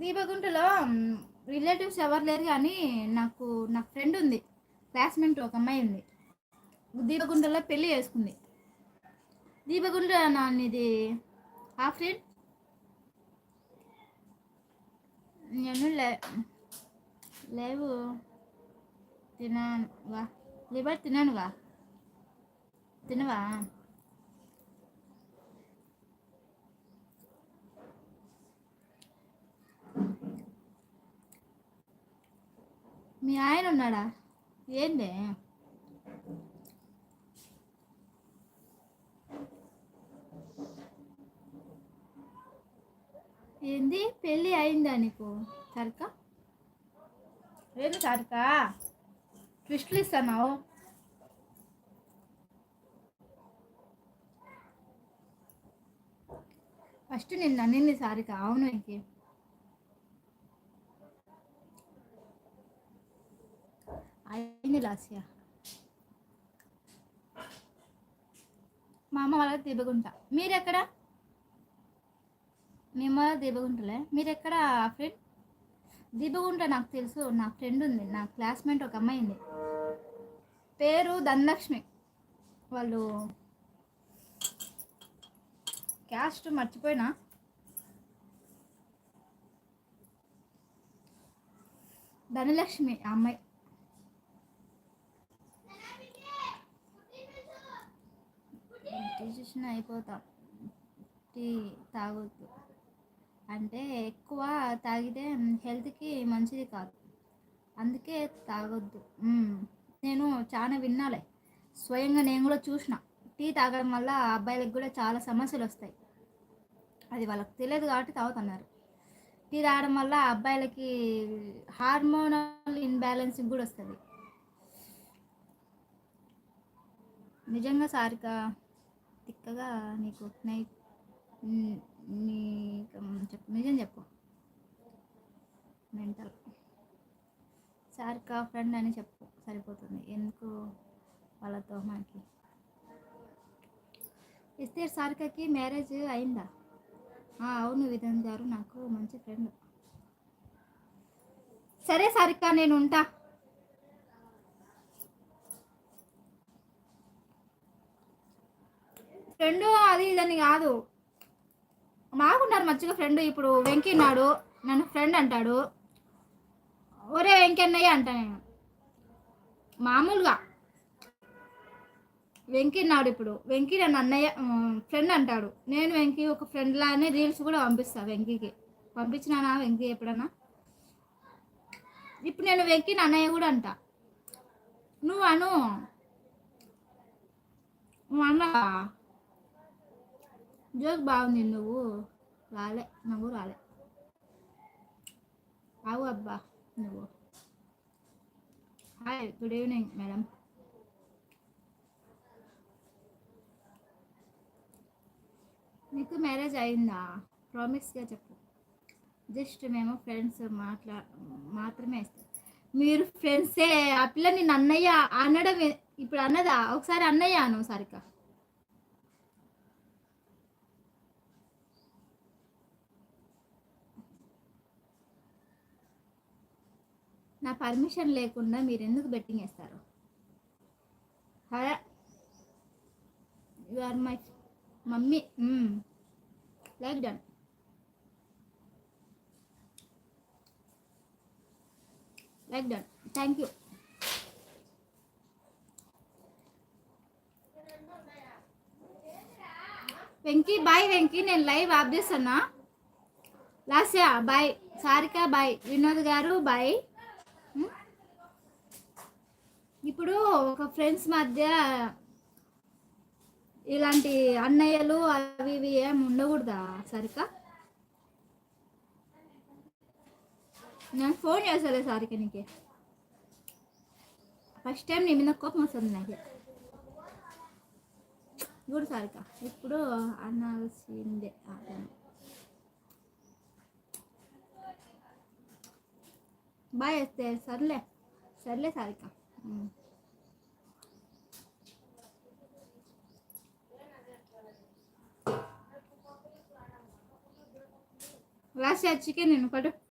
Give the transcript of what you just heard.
దీపగుంటలో relatives ఎవరు లేరు కానీ నాకు ఫ్రెండ్ ఉంది, క్లాస్మేట్ ఒక అమ్మాయి ఉంది. దీపగుంటలో పెళ్ళి చేసుకుంది. దీపగుంట నాది ఆ ఫ్రెండ్ నేను లేవు తినవా లివర్ తిననుగా తినవా? మీ ఆయన ఉన్నాడా? ఏంటి ఏంది పెళ్ళి అయిందా నీకు? సరికా ఏంది సరికా ట్విస్ట్లు ఇస్తున్నావు? ఫస్ట్ నిన్ను అన్నింది సారిక. అవును ఇంకే అయింది లాస్య. మా అమ్మ వాళ్ళ దీపగుంట. మీరెక్కడ? మీ అమ్మ వాళ్ళ దీపగుంటలే. మీరెక్కడ ఫ్రెండ్? దీపగుంట నాకు తెలుసు, నా ఫ్రెండ్ ఉంది, నా క్లాస్మేట్ ఒక అమ్మాయి ఉంది, పేరు ధనలక్ష్మి. వాళ్ళు క్యాస్ట్ మర్చిపోయినా. ధనలక్ష్మి అమ్మాయి. టీ అయిపోతాం. టీ తాగొద్దు అంటే ఎక్కువ తాగితే హెల్త్కి మంచిది కాదు, అందుకే తాగొద్దు. నేను చాలా విన్నాలే, స్వయంగా నేను కూడా చూసిన. టీ తాగడం వల్ల అబ్బాయిలకు కూడా చాలా సమస్యలు వస్తాయి. అది వాళ్ళకి తెలియదు కాబట్టి తాగుతున్నారు. టీ తాగడం వల్ల అబ్బాయిలకి హార్మోనల్ ఇన్బ్యాలెన్సింగ్ కూడా వస్తుంది. నిజంగా సారిక తిక్కగా నీకు నైట్ చెప్పు, నిజం చెప్పు. మెంటల్. సారిక ఫ్రెండ్ అని చెప్పు సరిపోతుంది, ఎందుకు వాళ్ళతో మనకి. ఇస్తే సారికకి మ్యారేజ్ అయిందా? అవును విధన్ గారు నాకు మంచి ఫ్రెండ్. సరే సారిక నేను ఉంటా. ఫ్రెండ్ అది ఇదని కాదు, మాకున్నారు మంచిగా ఫ్రెండ్. ఇప్పుడు వెంకీ ఉన్నాడు, నన్ను ఫ్రెండ్ అంటాడు. ఒరే వెంకీ అన్నయ్య అంటా నేను మామూలుగా. వెంకీ ఉన్నాడు ఇప్పుడు, వెంకీ నన్ను అన్నయ్య ఫ్రెండ్ అంటాడు. నేను వెంకీ ఒక ఫ్రెండ్ లానే రీల్స్ కూడా పంపిస్తా వెంకీకి. పంపించినానా వెంకీ ఎప్పుడన్నా? ఇప్పుడు నేను వెంకీని అన్నయ్య కూడా అంట. నువ్వు అను, నువ్వు అన్నా. జోక్ బాగుంది, నువ్వు రాలే, నువ్వు రాలే. అవు అబ్బా నువ్వు. Hi, good evening madam. నీకు మ్యారేజ్ అయిందా? ప్రామిస్గా చెప్పు. జస్ట్ మేము ఫ్రెండ్స్ మాత్రమే ఇస్తాం. మీరు ఫ్రెండ్సే. ఆ పిల్ల నేను అన్నయ్య అనడం ఇప్పుడు అన్నదా? ఒకసారి అన్నయ్య అను సారిక. నా పర్మిషన్ లేకుండా మీరు ఎందుకు బెట్టింగ్ వేస్తారు? హరే you are my mummy. Like done. Like done. Thank you. Venky bye. Venky నేను లైవ్ ఆఫ్ చేస్తున్నా. లాస్యా బాయ్. సారిక బాయ్. వినోద్ గారు బాయ్. ఇప్పుడు ఒక ఫ్రెండ్స్ మధ్య ఇలాంటి అన్నయ్యలు అవి ఇవి ఏం ఉండకూడదా సారిక? నేను ఫోన్ చేస్తాలే సారిక నీకు. ఫస్ట్ టైం నీ మీద కోపం వస్తుంది నాకు. చూడు సారిక, ఇప్పుడు అనాల్సిందే. బాయ్ వేస్తే సర్లే. సర్లే సారిక. రాసి చికెన్ నేను పడు.